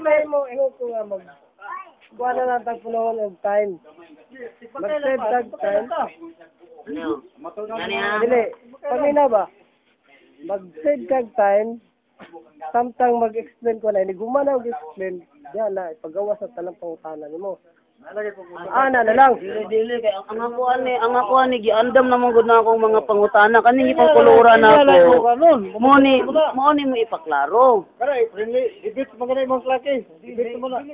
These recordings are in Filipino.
May mo, ingo ko nga mag... Kuha na lang tag punohon og time. Mag-save tag time. Dili, pamina ba? Mag-save tag time. Samtang mag-explain ko na, hindi gumana mag-explain. Diyan na, ipagawa sa talang pangutanan mo. Na lang. Dili kay ang ako ani giandam na mong gud na akong mga pangutana kani ipangkulura na ako. Mo ni mo ipaklaro. Kare, friendly, debate magana imong klase. Debate mo na.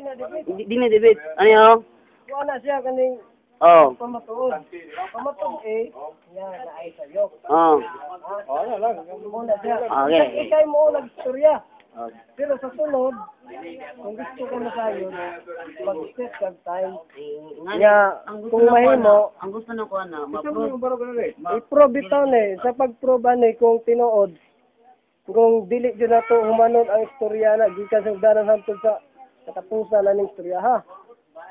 Dili debate. Ano? Kuha na siya kaning pamatuod. Pamatuod yan na ay sayo. Na lang. Muna siya. Okay. Ikay mo nag-istorya. Pero sa sunod, kung gusto ko na sa'yo, mag-set kag time. Kung mahimo, ang gusto na ko na, i-prove ito sa pag-prove kung tinuod, kung dili dyan na ito humanod ang istorya na, gikan sa udaran hantod sa katapusan na ng istorya, ha?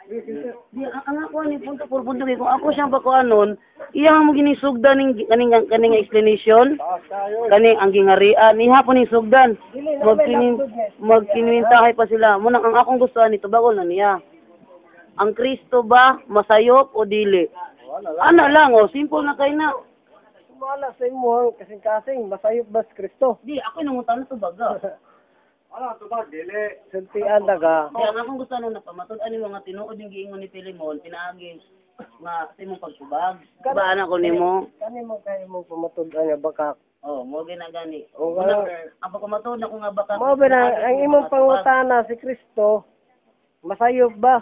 Di ang ako ni punto por punto kung ako siyang bakuanon, iya mo ginisugdan kaning explanation. Kani ang gingarian ni hapon ni sugdan. Magkinintahay pa sila. Muna ang akong gustuhan nito bago na niya. Ang Kristo ba masayop o dili? Ana lang simple na kay na. Sumala sa imo kasing-kasing masayop ba si Kristo? Di ako nangutan to baga. Ito ba, dili. Suntian daga. Kaya nga kung gusto nung napamatod, ano yung mga tinuod yung giingon ni Pilimon, pinaagis nga sa imong pagsubag. Baan ako ni mo? Kani mo kayo mo pamatod nga bakak. Mo ginagani. Ang pagpamatod na ko nga bakak. Mo ba ang imong pangutana si Kristo, masayop ba?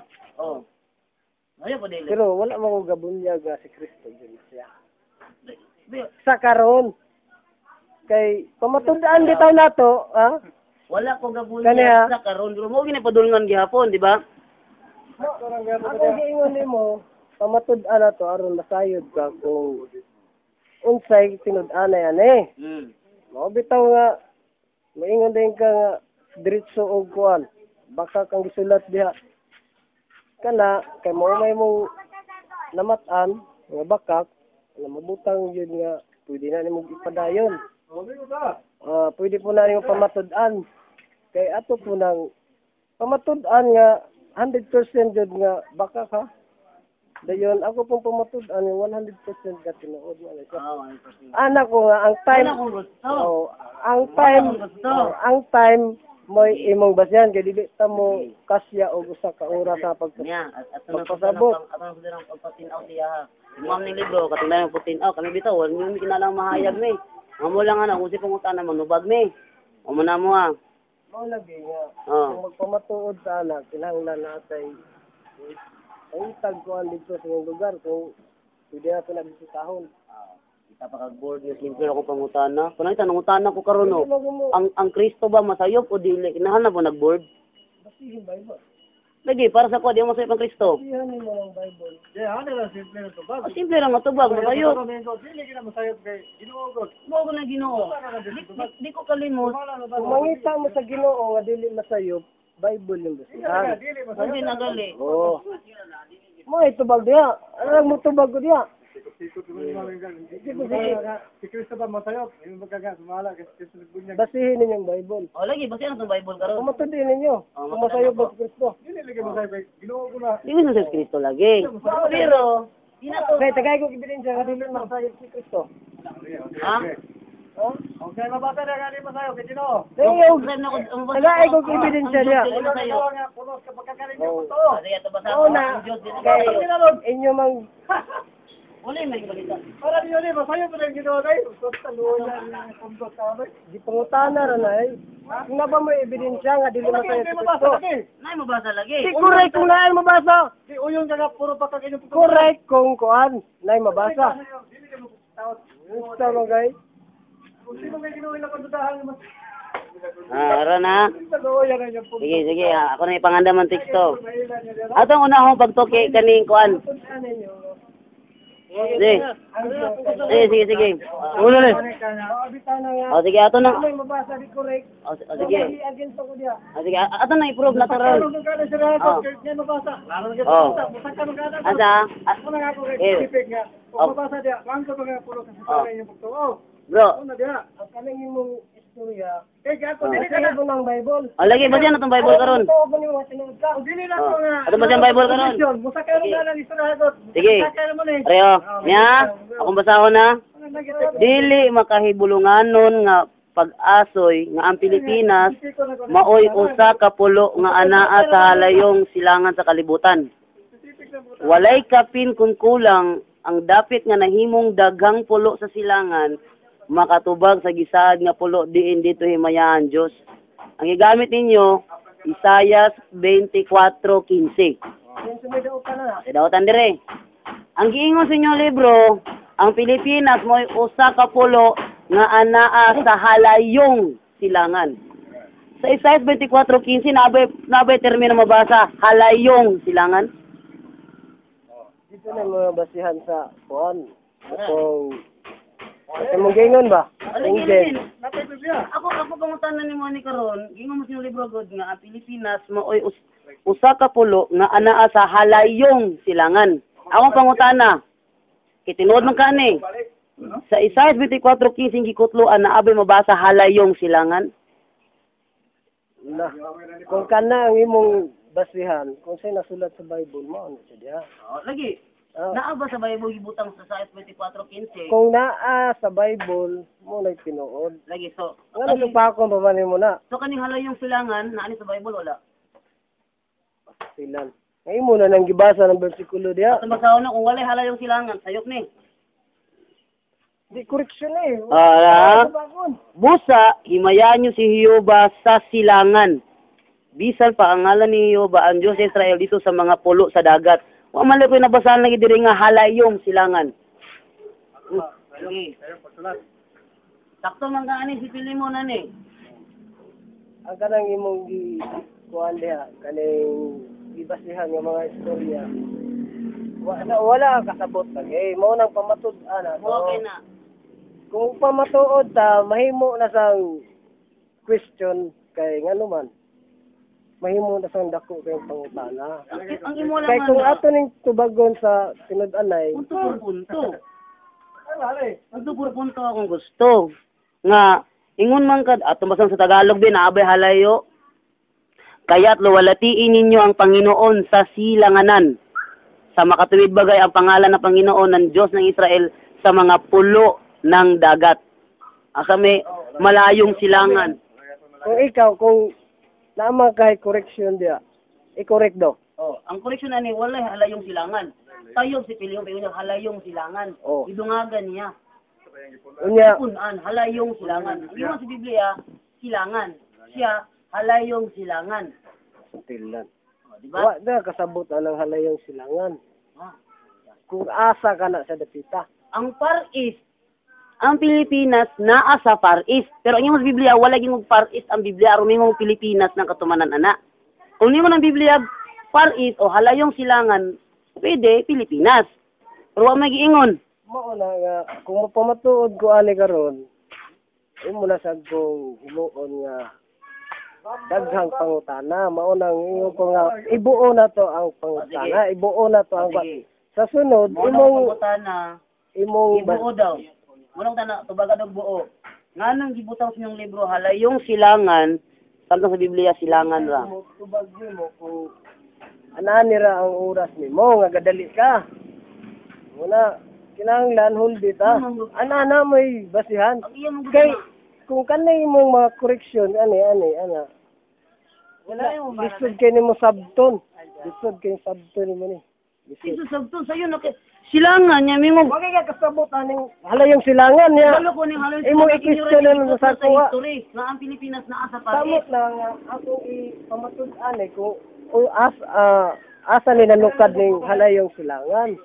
Masayop o dili? Pero wala mo gabunyag si Kristo din siya. Sa karon kay pamatudaan bitaw nato, ha? Wala ko gabunya sa karon pero mo ginapadulngan gihapon, di ba? Ako giingon nimo, pamatud-an na to aron masayod ka kung unsay tinud-anay ani. Mao bitaw nga maingon din ka nga diretso og kuan. Baka kang gisulat diha. Kana kay mo may mo namat-an nga bakak na mabutang yun nga pwede na nimo ipadayon. Pwede po na nimo pamatud-an. Kay ato po nang pamatud-an nga 100% jud nga baka ka. Dayon ako pong pamatud-an nga 100% ka tinuod na siya. Anak ko nga ang time ang time mo imong basyan kay dili ta mo kasya og usa ka oras sa pagpasabot. Atong sudirang pagpatinaw siya. Mao ning libro katulad ng pagpatinaw kami bitaw wala mi kinalang mahayag ni. Amo lang ana kung si pangutana manubag ni. Amo na mo Mao lagi nga. Kung magpamatuod sa anak, kinahanglan natay ay tagkuan dito sa inyong lugar kung pwede na ito nagbisitahon. Kita pa kag-board yung simple ako pangutana. Kung nangutana ko karon ang Kristo ba masayop o dili? Kinahanglan po nag-board? Basihin Bible. Lagi, para sa ko, di mo masayop ang Kristo. Basihan mo ang Bible. Ano lang simple na tubag? Simple lang matubag, masayop. Dili ka na masayop kay Ginoo God. Mo ko na Ginoo. Di ko kalimot. Kung mangita mo sa Ginoo nga dili masayop, Bible yung basihan. Hindi na gali. Mo itubag diha. Ano lang mo tubag ko diha? Si Kristo ba masayop? Yung magkaga, sumala, kasi Kristo nagbunyag. Basihin ninyong Bible. Lagi, basihan itong Bible karon. Pumatundin ninyo. Kung masayop ba si Kristo? Hindi lagi masayop. Ginoo ko na. Di ko na sa Kristo lagi. Pero, kaya tagay ko ebidensya nga dili masayop si Kristo. Ha? Okay, mabasa na nga di masayop kay Ginoo. Tagay ko ebidensya niya. Pulos ka pagkakarin niyo ko to. Oo na. Inyo mang wala may balita. Para niyo ni masayop na Ginoo dai. Di pangutana ra na ay. Nga ba may ebidensya nga dili masayop si Kristo? Nay mabasa lagi. Di correct kung naay mabasa. Di uyon ka puro patag inyo. Correct kung kuan nay mabasa. Gusto mo guys? Kung sino may Ginoo ila kandudahan mo. Aron na. Sige. Ako na ipangandam ang teksto. Atong una akong pagtoke kaning kuan. Sige. Ulo na. Sige, ato na. Sige. Sige, ato na i-prove na taron. Asa? Bro. istorya. Kasi mo ng Bible. Lagi ba diyan atong Bible karon? Ito ba niyo tinod ka? Dili na ko nga. Ato ba diyang Bible karon? Busa ka mo na istorya. Sige. Pareho. Nya, akong basahon na. Dili makahibulunganon nga pag-asoy nga ang Pilipinas maoy usa ka pulo nga anaa sa halayong silangan sa kalibutan. Walay kapin kun kulang ang dapit nga nahimong daghang pulo sa silangan makatubag sa gisaad nga pulo diin dito himayaan Dios. Ang gigamit ninyo Isaiah 24:15. Daotan dire. Ang giingon sa inyong libro, ang Pilipinas mo'y usa ka pulo nga anaa sa halayong silangan. Sa Isaiah 24:15 nabay termino mabasa halayong silangan. Dito na mga basihan sa kuan. Itong gingon ba? Inggen. Ako pangutanan ni mo ni karon, gingon mo sa libro god nga ang Pilipinas maoy usa ka pulo nga anaa sa halayong silangan. Akong pangutana, kitinuod man kani. Sa Isaiah 24:15 gikutloan na abay mabasa halayong silangan. Na, kung kana ang imong basihan, kung sa'y nasulat sa Bible mo, ano siya diha? Lagi. Naa ba sa Bible gibutang sa Isaiah 24:15? Kung naa sa Bible, mo na tinuod. Lagi so. Ano pa ako babali mo na? So kaning halayong silangan naa ni sa Bible wala. Silan. Ngayon mo na nang gibasa ng bersikulo diha. Sa basahon na kung walay halayong silangan sayop ni. Di correction eh. Busa, himayaan nyo si Jehovah sa silangan. Bisan pa ang ngalan ni Jehovah, ang Diyos Israel, dito sa mga pulo sa dagat. Wa man lang ko nabasahan lagi diri nga halayong silangan. Sige. Sakto man ka ani si Pilimon ani. Ang kanang imong kuan diha, kaning gibasihan ng mga istorya. Wala ang kasabot lagi. Mao nang pamatud-an Okay na. Kung pamatuod ta, mahimo na sang question kay ngano man. Mahimo na sang dako kay pangutana. Ang imo lang Kay kung ato ning tubagon sa tinud-anay. punto. Punto puro punto akong gusto. Nga ingon man kad ato basang sa Tagalog din naabay halayo. Kaya't luwalatiin ninyo ang Panginoon sa silanganan. Sa makatuwid bagay ang pangalan ng Panginoon ng Diyos ng Israel sa mga pulo ng dagat. Asa may malayong silangan. Kung ikaw, kung naman kahit correction diya, i-correct do. Ang correction na ni walay halayong silangan. Tayo si Piliyong Piliyong halayong silangan. Idungagan niya. Unya, Punan, halayong silangan. Yung sa Biblia, silangan. Siya, halayong silangan. tilan. Diba? Wa na kasabot ang halayong silangan. Kung asa ka na sa dapita. Ang Far East, ang Pilipinas naa sa Far East. Pero ang imong Biblia wala gingog Far East ang Biblia aron mingong Pilipinas ng katumanan ana. Kung nimo ng Biblia Far East o halayong silangan, pwede Pilipinas. Pero wa may giingon. Mao na nga kung mapamatuod ko ani karon, imo na sad kong himuon nga daghang pangutana. Mao nang ingon ko nga ibuo na to ang pangutana, ibuo na to ang sa sunod imong ibuo daw. Munong tana tubaga og buo. Nganong gibutang sa inyong libro halayong silangan, samtang sa Biblia silangan ra. Tubag mo kung anaan nira ang oras nimo nga gadali ka. Muna kinahanglan huldi ta. Ana mo'y basihan. Kay kung kanay imong mga correction ana. Wala yung lisod kay nimo sabton. Lisod kay sabton nimo ni. Ito sabton sayo na silangan niya mingong. Wag ka kasabot aning halayong silangan niya. Dalo ko ning halayong Imo i-question na sa kuha. history nga ang Pilipinas naa sa Far Samot East. na nga ako ipamatud-an kung asa ni nanukad ning halayong silangan.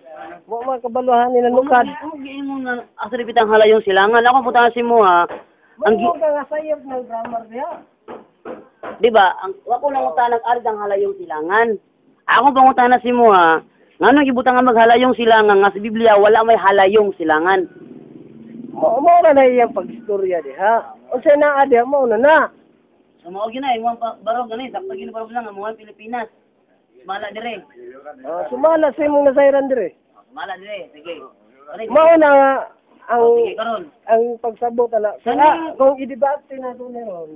Mo makabaluhan ni nanukad. Ang giingon nga asa ripitang halayong silangan. Ako putahan si mo ha. Ang Mo ka nga sayop ng grammar diha. di ba? Ang wako nang utanang ardang halayong silangan. Ako pangutana si mo ha. Ngano gibutang nga maghalayong silangan nga sa Biblia wala may halayong silangan. Mo na iyang pag-istorya diha. Unsa na diha mo na. So mao gyud na imong barog gani sakto gyud barog lang ang mga Pilipinas. Mala dire. Sumala sa imong nasayran dire. Mala dire, sige. Mao na nga ang Sige karon. ang pagsabot ana. Saan Kung i-debate na doon ron.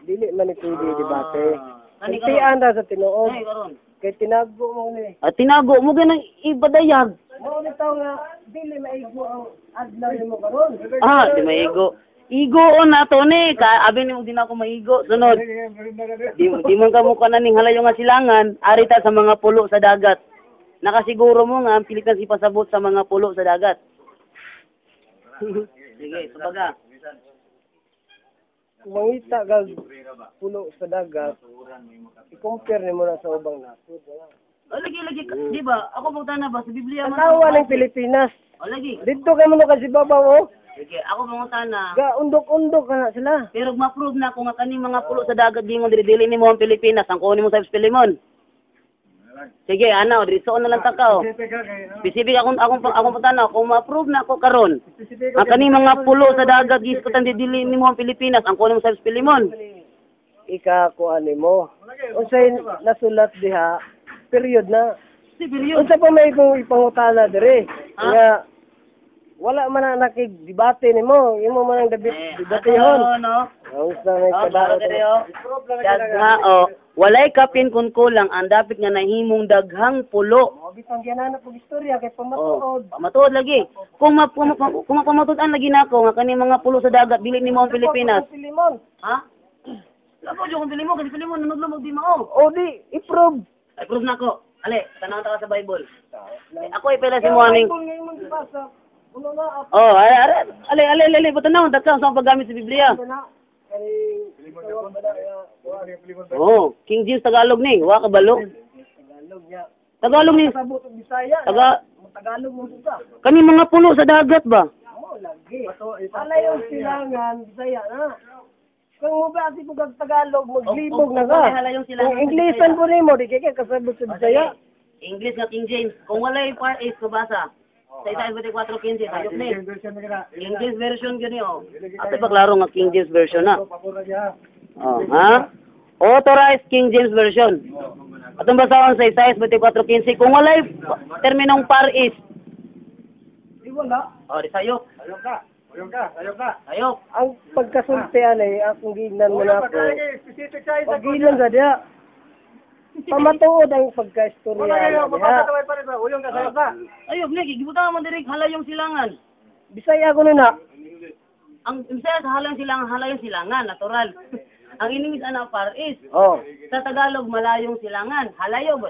Dili man ito i-debate. Kani Kuntian ra sa tinuod. Ay karon. Kay tinago mo ni. At tinago mo ganang ibadayag. Mo ni taw nga dili maigo ang adlaw nimo karon. Ah, di maigo. Igoon na to ni, abi nimo din ako maigo. Sunod. Di man ka mukha na ning halayo nga silangan, arita sa mga pulo sa dagat. Nakasiguro mo nga ang Pilipinas ipasabot sa mga pulo sa dagat. Sige, sabaga. Kung mangita kag pulo sa dagat, i-compare nimo na sa ubang nasod. O lagi di ba? Ako pagtana ba sa Biblia man. Tanawa ng Pilipinas. O lagi. Dito kay mo kasi babaw oh. Sige, ako pangutana. Ga undok-undok ka na sila. Pero ma-prove na kung nga kaning mga pulo sa dagat di mo dili nimo ang Pilipinas, ang kunin mo sa Pilimon. Sige, ana, dito na lang taka oh. Specific akong pagtana, kung ma-prove na ako karon. Ang kaning mga pulo sa dagat gis ko dili nimo ang Pilipinas, ang kunin mo sa Pilimon. Ika kuan nimo. Unsay nasulat diha? Period na. Si period. Unsa pa may kung ipangutana dire? Ha? Nga wala man na nakig-debate nimo, imo man ang debatehon. No. Unsa may Oh, kadaro klaro dire oh. Nga oh, walay kapin kun kulang ang dapat nga nahimong daghang pulo. Mo bitang gianana pag istorya kay Oh, pamatuod. matuod lagi. Kung mapamatudan lagi nako nga kani mga pulo sa dagat dili nimo ang Pilipinas. Limon. Ha? Labo jud kung Pilimon kasi Pilimon nanudlo mo di mao. O di i-prove. Ay prove nako. Ali, tanaw ta ka sa Bible. Ako ipela si mo aning. Uno na Oh, ali, patanaw ta sa paggamit sa Biblia. na. Oh, King James Tagalog ni, wa ka balo. Tagalog niya. Tagalog ni. Sabot og Bisaya. Tagalog mo ka. Kani mga pulo sa dagat ba? Mo lagi. Alay yung silangan Bisaya na. Kung mo ba si pag Tagalog maglibog na ka. Kung Englishan po nimo di kay kasabot sa Bisaya. English nga King James. Kung walay part is kubasa. Sa Isaiah 24:15 sayop ni. English version gani oh. Ate pa klaro nga King James version na. Oh, ha? Authorized King James version. Atong basahon sa Isaiah 24:15 kung walay terminong par is. Di wala. Oh, di sayop. Sayop. Ang pagkasultian ay akong gignan mo na ako. Pag gignan sa diya. Pamatuod ang pagka-istorya. Ayop ni gibuta man diri halayong silangan. Bisaya ko na. Ang Bisaya sa halayong silangan, natural. Ang English ana par is. Oh. Sa Tagalog malayong silangan, halayo.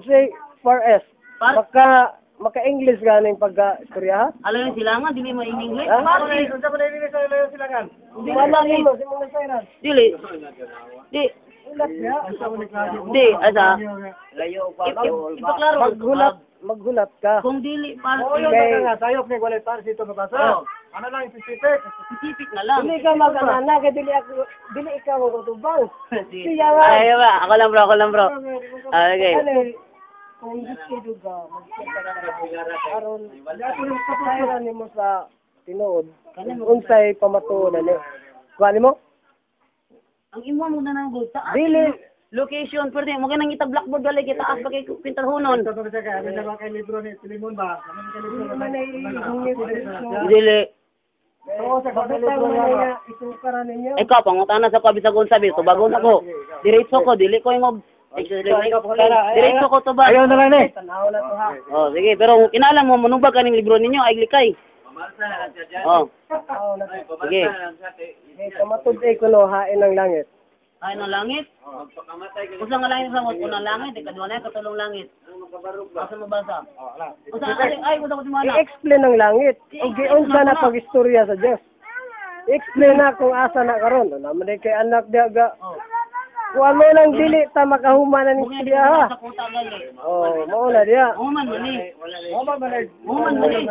Say for S. Par Maka-English ganing pagka-istorya ha? halayong silangan dili mo English. Ha? Par is. Di wala nimo si mga sayran. Dili. Di. Ulat niya. Di asa. Ipaklaro Maghulat ka. kung dili par sayop ni walay par sito mabasa. Oh. Ano lang specific? Specific na lang. Dili ka mag-anana kay dili ikaw magtubang. Siya nga. Ay ba, ako lang bro. Okay. Kung gusto ka, aron sayran nimo sa tinuod. Unsay pamatuod ani? Kuha mo? Ang imo mo na nang gulta. Dili. Location, pwede mo ganang ita blackboard gali kita as pa kay pintalhonon. Dili. Oo, sa kapitang niya, isukaran ninyo. Ikaw pangutana sa ko bisag unsa bi to bagon ako. Diretso ko dili ko ingog. Diretso ko to ba? Ayaw na lang ni. Tanaw na to ha. Oh, sige, pero kinala mo manubag kaning libro ninyo ay likay. Oh, Tanaw na to. sige. Hey, pamatud ay kuno hain ng langit. Ay ng langit. Usa nga langit sa mo unang langit, ikaduha na katulong langit. Asa mabasa? Usa ay usa ko si mana. I-explain ng langit. O giunsa na pag-istorya sa Dios. I-explain na kung asa na karon. Naman kay anak diaga. Oh. Kuha mo lang dili ta makahuman na Kung ni ha. sa kuta gali. Oh, mao na dia. Uman mali. Uman mali.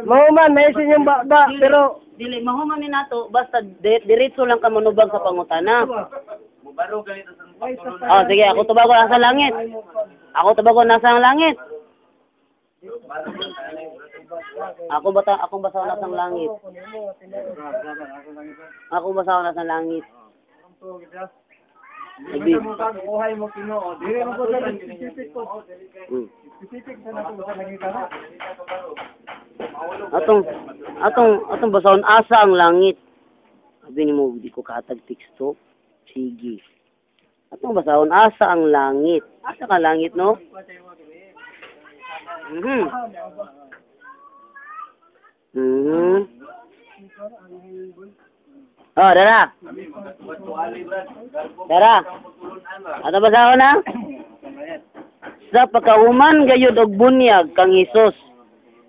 Mahuman may sinyong baba pero Dili mahuman ni nato basta diretso lang ka manubag sa pangutana. Oh, sige, ako tubago nasa langit. Ako tubago nasa langit. Ako basa nasa langit. Ako basa nasa langit. Abi. Buhay mo Ginoo. Dire mo ko sa specific ko. Hmm. Specific sa nato sa nakita na. Atong basahon asa ang langit. Sabi ni mo, di ko katag teksto. Sige. Atong basahon asa ang langit. Asa ka langit, no? Oh, Dara. Dara. Ato basahon na? Sa pagkahuman gayud og bunyag kang Hesus.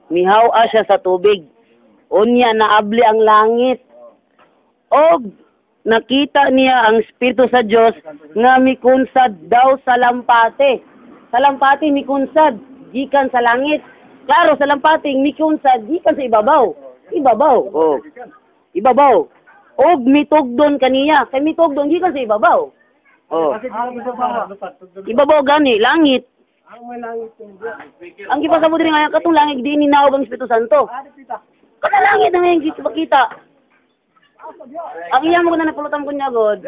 Mihaw siya sa tubig. Unya naabli ang langit. Og nakita niya ang Espiritu sa Dios nga mikunsad daw sa lampate. Sa lampate mikunsad gikan sa langit. Klaro sa lampate mikunsad gikan sa ibabaw. Ibabaw. Oh. Ibabaw. Og mitugdon kaniya. Kay mitugdon gikan sa ibabaw. Oh. Ibabaw gani langit. Ang may langit yung Diyos. Ang gipasabot rin nga katong langit di ninawag ang Espiritu Santo. Kada langit na ngayon kita. Ang iya mo na napulutan ko niya god.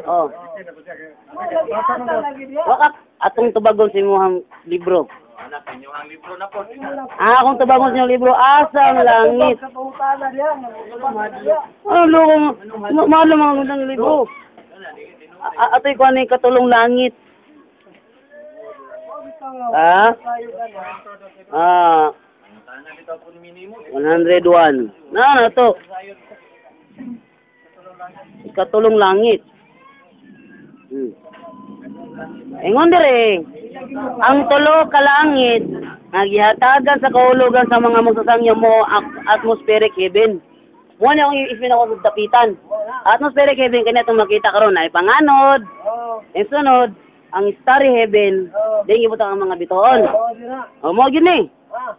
Oh. Wakak atong tubagon sa imong libro. Akong tubagon sa imong libro asa ang langit. Loko mahal mga ng libro. Atoy ko ani katulong langit. 101. Na to. Katulong langit. Ingon dire, ang tulo ka langit nagihatagan sa kahulugan sa mga magsasangya mo atmospheric heaven. Mo na ang ismin ako sa dapitan. Atmospheric heaven kanya itong makita karon ay panganod. And sunod, ang starry heaven, di ibutang ang mga bitoon. Mo gini.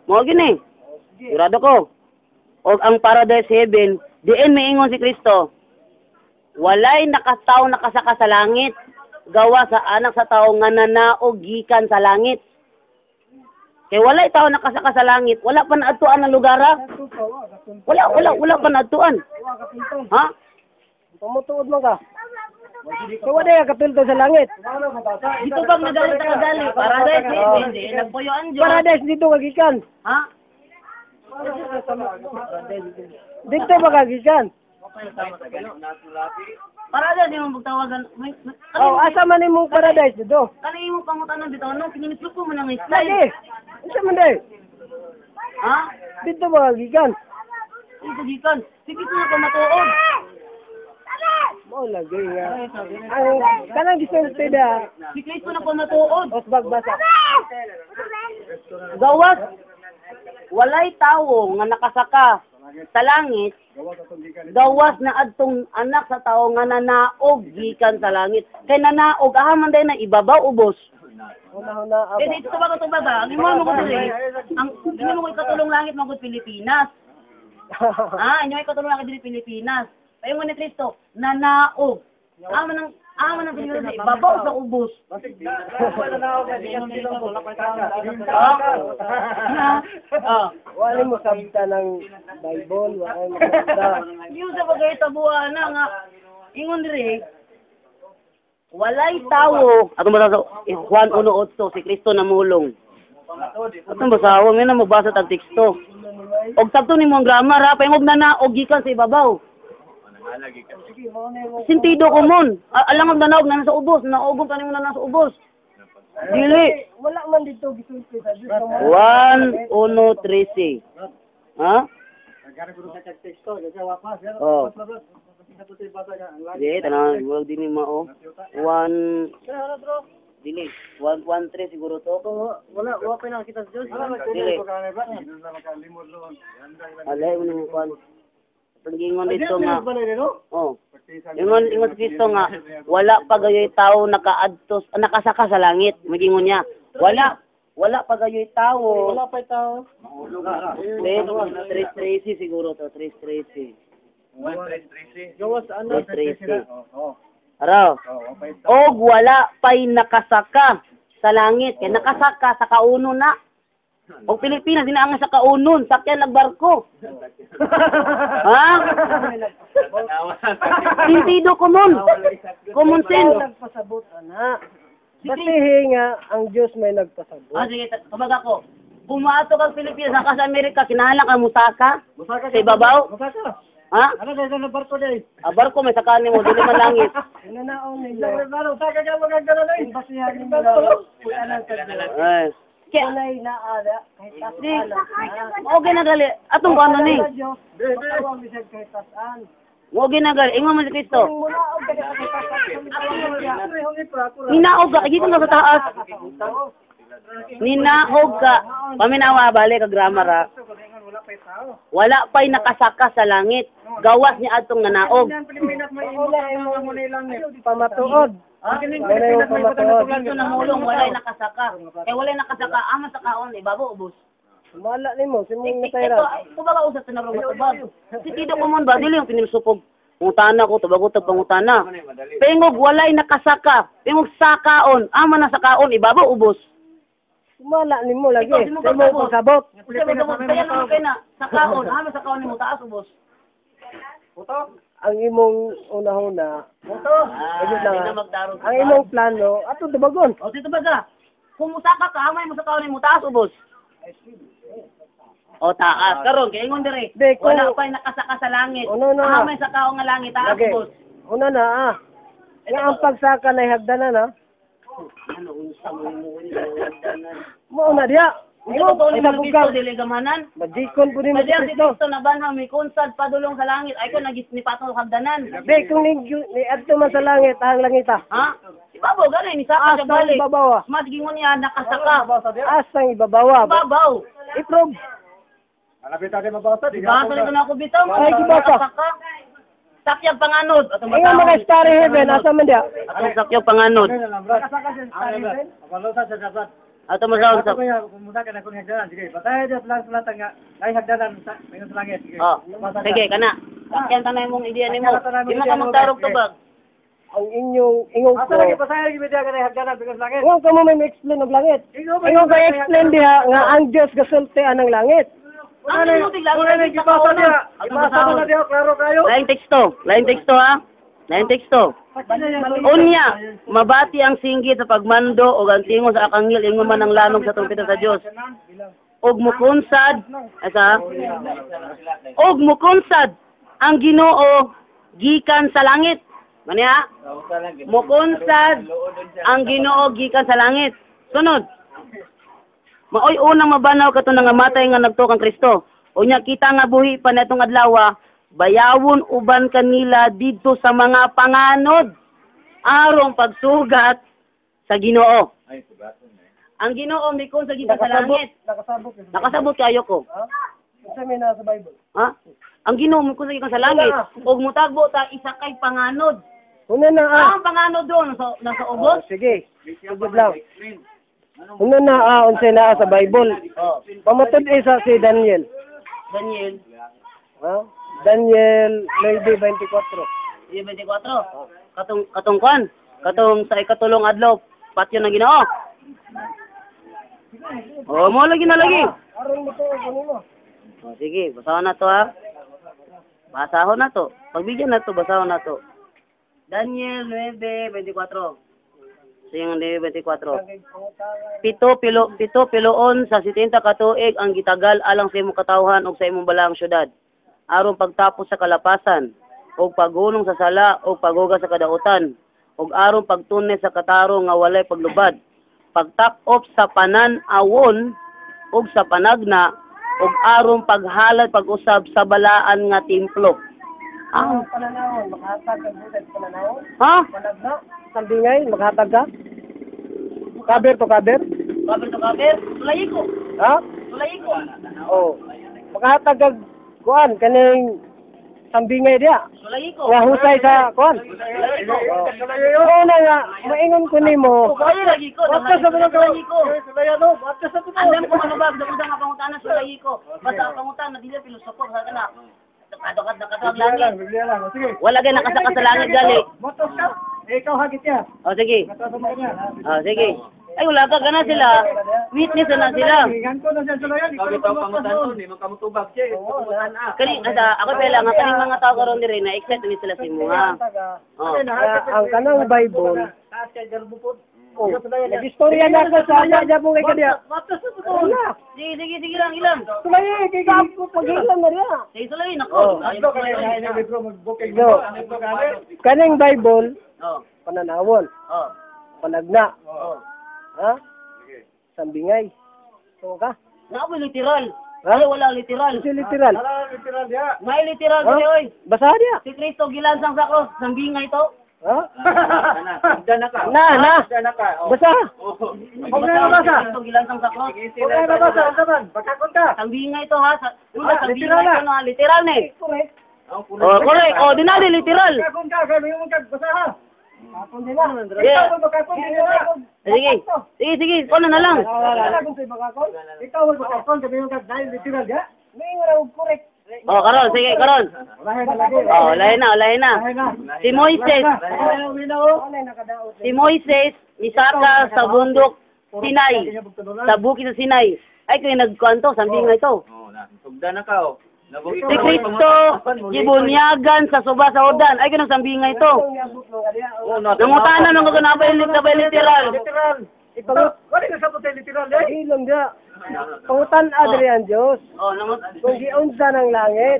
Mo gini. Sigurado ko. O ang paradise heaven, diin maingon si Kristo. Walay nakataw nakasaka sa langit, gawa sa anak sa tao nga nanaog gikan sa langit. Kay walay tao nakasaka sa langit, wala pa naadtuan ang lugar ha? Wala pa naadtuan. Ha? Pamutuod mo ka. So, wala yung katulto sa langit. Dito bang nagalit ka gali? Paradise heaven, di nagpuyoan Diyos. Paradise dito kagikan. Ha? Dito ba kagikan? Paradise di mo magtawagan. Oh, asa man imong paradise dito? Kani mo pangutanan bitaw no, kininiplo ko man ang Lagi. style. Isa man day. Ha? Dito ba kagikan? Ito gikan. Sige ko na matuod. Mo lagi nga. Ang kanang gisulti da. Si Kristo na ko matuod. Osbag basa. Gawas walay tawo nga nakasaka sa langit. Gawas na adtong anak sa tao nga nanaog gikan sa langit. Kay nanaog man day na ibabaw ubos. Una-una Eh dito ba ko ba? Ang imo mo ko dili. Ang imo mo katulong langit magud Pilipinas. Inyo ay katulong langit dili Pilipinas. Payo ni Kristo nanaog. Aman ang Pilipinas ibabaw sa ubos. Wala mo sabta ng Bible, wala mo sabta. Yung sa bagay tabuan na nga ingon diri walay tawo atong basa sa Juan 1:8 si Kristo namulong. Atong basawa mi na magbasa tag teksto. Og sabto nimo ang grammar ha paingog na og gikan sa ibabaw. Sentido komon. Alang og nanaog na nasa ubos, naogom kanimo na nasa ubos. Dili. Wala man dito gisulti sa Diyos. 1:13. Ha? Oh. Di, tanang wag din mao. 1 dili. 1:13 siguro to. Wala pa nakita sa Diyos. Dili. Alay mo ni kwan. Paggingon dito nga. Oh. Ingon si Kristo nga wala pa gayoy tao nakaadtos nakasaka sa langit. Magingon niya. Wala pa gayoy tao. Wala pa tao. 3:13 siguro to, 3:13. Gawas ano? 3:13. Araw. Og wala pa'y nakasaka sa langit. Kaya nakasaka sa kauno na. O Pilipinas, dinaangan sa kaunon, sakyan nagbarko. Ha? Sentido common. Common sense. Nagpasabot, ana. Kasi nga, ang Diyos may nagpasabot. Sige, kabag ako. Pumato kang Pilipinas, naka sa Amerika, kinahanglan kang musaka? Sa ibabaw? Musaka. Ha? Ano sa isang barko dahil? Barko, may sakanin mo, dili man langit. Inanaon nila. Musaka ka magagano na yun. Basihan nila. Kuyanan sa Diyos. Ay. Kaya, Kunay na ala, kahit tasan. okay na gali. Atong ano ni? Diyos, matawang bisag kahit tasan. Okay na gali. Ingon mo si Kristo. Kung mula o kahit tasan, Ninaog ka. Ikita ka sa taas. Ninaog ka. Paminawa, balik ka grammar ha. Wala pa'y nakasaka sa langit. Gawas niya atong nanaog. pamatuod. Wala yung pamatuod. Dito namulong, walay nakasaka. Walay nakasaka, ama sa kaon, ibabo, ubos. Sumala ni mo, simong Ito, natayra. ito ba usap na rin matubag? Si Tido ko ba, dili yung pinilsupog. Pangutana ko, tubag-utag pangutana. Pengog, walay nakasaka. Pengog sakaon, ama na sakaon, ibabo, ubos. Sumala ni mo lagi. Ikaw, di mo Simong pagsabot. pagsabot. Kaya naman kayo na, sakaon, ama sakaon ni mo, taas, ubos. Ang imong una-una, ayun lang, Hindi na ah. magdarog. ang imong plano, ato dubagon. O, dito ba ka? Kung musaka ka, amay mo sakaon ni mo, taas, ubos. O, taas. Karon, kaya ingon dire. Di, kung- Wala pa'y nakasaka sa langit. Ano na? Amay sa kaon nga langit, taas, Lagi. ubos. Una na ah. Nga ang pagsaka na hagdanan na. Ano, unsa mo yung Mo na diya. Hindi ko to ni Isa Kristo bugang. dili gamanan. Majikon po ni Kasi ang si Kristo. Kristo na banhaw may konsad padulong sa langit. Ay ko nagis ni patong hagdanan. Di, kung ni adto man sa langit, ang langita. Ha? Si Babaw ganay ni saka siya Asang balik. ibabaw ah. Mas gingon niya nakasaka. Asang ibabaw ah. Babaw. I-probe. Malapit natin mabasa. Basa nito na ako bitaw. Ay, gibasa. Nakasaka. Sakyag panganod. Atong Inga mga starry heaven, asa man diya? Atong sakyag panganod. Nakasaka siya sa heaven. Kapalosa siya sa sat. Atong masawon sa. Kumusta ka na kung hagdanan. Sige, patay Diyos lang sa lahat nga. Ay hagdanan sa langit. Sige. Oh, sige kana. Sakyan tanay mong ideya nimo. Di man ka magtarog tubag. Ang ingong Asa lagi pasaya lagi media ka na hagdanan sa langit. Ingong ka mo may explain ng langit. Ingong ka explain diha nga ang Diyos gasultian ng langit. Ang minutig lang Wala na gibasa niya. Atong Gibasa mo na masawon. diya, klaro kayo. Lain teksto ha. Lain teksto. Unya, mabati ang singgit sa pagmando o ang tingo sa akangil ingon man ang lanog sa trumpeta sa Dios. Og mukunsad, asa? Og mukunsad ang Ginoo gikan sa langit. Maniya? Mukunsad ang Ginoo gikan sa langit. Sunod. Maoy unang mabanaw kato nga matay nga nagtukang Kristo. Unya kita nga buhi pa netong adlaw, bayawon uban kanila didto sa mga panganod arong pagsugat sa Ginoo. Ang Ginoo may kon sa gikan sa langit. Nakasabot. Nakasabot kayo ko. Ha? Kasi may nasa Bible. Ha? Ang Ginoo may kon sa gikan sa langit. Og mutagbo ta isa kay panganod. Una na ah. Ang panganod doon nasa ubos. Sige. Sige lang. Una na ah, unsay naa sa Bible. Oh, Pamatod isa si Daniel. Daniel, Ha? Daniel 9:24. 24. Katong kwan. Katong sa ikatulong adlaw patyo ng Ginoo. Oh, mo lagi na lagi. Aron mo to kunin mo. Oh, sige, basahon na to ha. Basahon na to. Pagbigyan na to, basahon na to. Daniel 9:24. Sing 9:24. Pito piloon sa 70 ka tuig ang gitagal alang sa imong katawhan ug sa imong balaang syudad. Aron pagtapos sa kalapasan ug paghunong sa sala ug paghugas sa kadautan ug aron pagtunay sa katarong nga walay paglubad. Pagtak-op sa panan-awon ug sa panagna ug aron paghalad pag-usab sa balaan nga templo. Ah, Pananawon, makahatag ka buset pananawon. ha? Panagna, sambingay, makahatag ka. Kaber to kaber. Kaber to kaber, tulay ko. Ha? Tulay ko. Oh. Makahatag ka kuan kaning sambingay dia. Tulay ko. Nga husay sa kuan. Tulay ko. Oo na nga, maingon ko nimo. Kaya lagi ko. Basta sa mga tulay ko. Basta sa Andam ko manubag, dapat nga pangutanan sa tulay ko. Basta ang pangutan na dili pilosopo sa kana. Kadokad na kadokad langit. Biblia lang. Sige. Wala gay nakasaka sa langit gali. Motos ka. Ikaw hagit ya. O sige. Matapos mo niya. O sige. Ay, wala ka, gana sila. Witness na sila. Hingan ko na siya sila yan. Ikaw bitaw pangutan ni makamutubag siya. Pangutan na. Kani, ako pala nga, kaning mga tao karon diri na excited ni sila si mo, ha? Oh. Kaya ang kanang Bible, Taas kay Garbupod. oh, nag-istorya na ako sa aja mo kay kanya. Sige lang, ilang. Sulay, kay gapo, pag-ilang na rin. Sige, sulay, nako. Ito kaya sa libro mag-booking No. Ito kaya. Kanang Bible, Oh, pananawon, oh, panagna, oh. ha? Sambingay. So ka? Nako literal. Ha? Ay, wala literal. Kasi literal. Ala literal dia. May literal Ha? kasi, oy. Basa niya. Si Kristo gilansang sa cross, sambingay to. Ha? Hagdan na ka. Na. Hagdan na ka. Oh. Basa. Huwag na nabasa. Kristo gilansang sa cross. Huwag na nabasa. Ang naman. Pagkakon ka. Sambingay to, ha? Sambingay literal na. to na, literal na eh. Correct. Oh, correct. Oh, dinali literal. Pagkakon ka. Sabi mo magbasa ha. Kapon din na. Yeah. Ikaw magkakon din na. Sige, ano na lang. Wala kung sa'yo magkakon. Ikaw magkakon. Sabi mo dahil literal dia. May nga correct. Oh, karon, sige, karon. Wala na lagi. Oh, lain na. Wala na. Si Moises, si Moises, misaka sa bundok Sinai, sa bukid sa Sinai. Ay, kayo nagkwanto, sambingay to. Oh, na. Hagdan na ka. Oh. Si Kristo, gibunyagan sa suba sa Jordan. Ay, kayo sambingay to. Oh, na. Nangutanan ng kung nabay literal. Literal. Ipangot. Wala na sa puti literal dia. Ilong niya. Pangutan Adrian Diyos. Oh, Kung giunsa ng langit.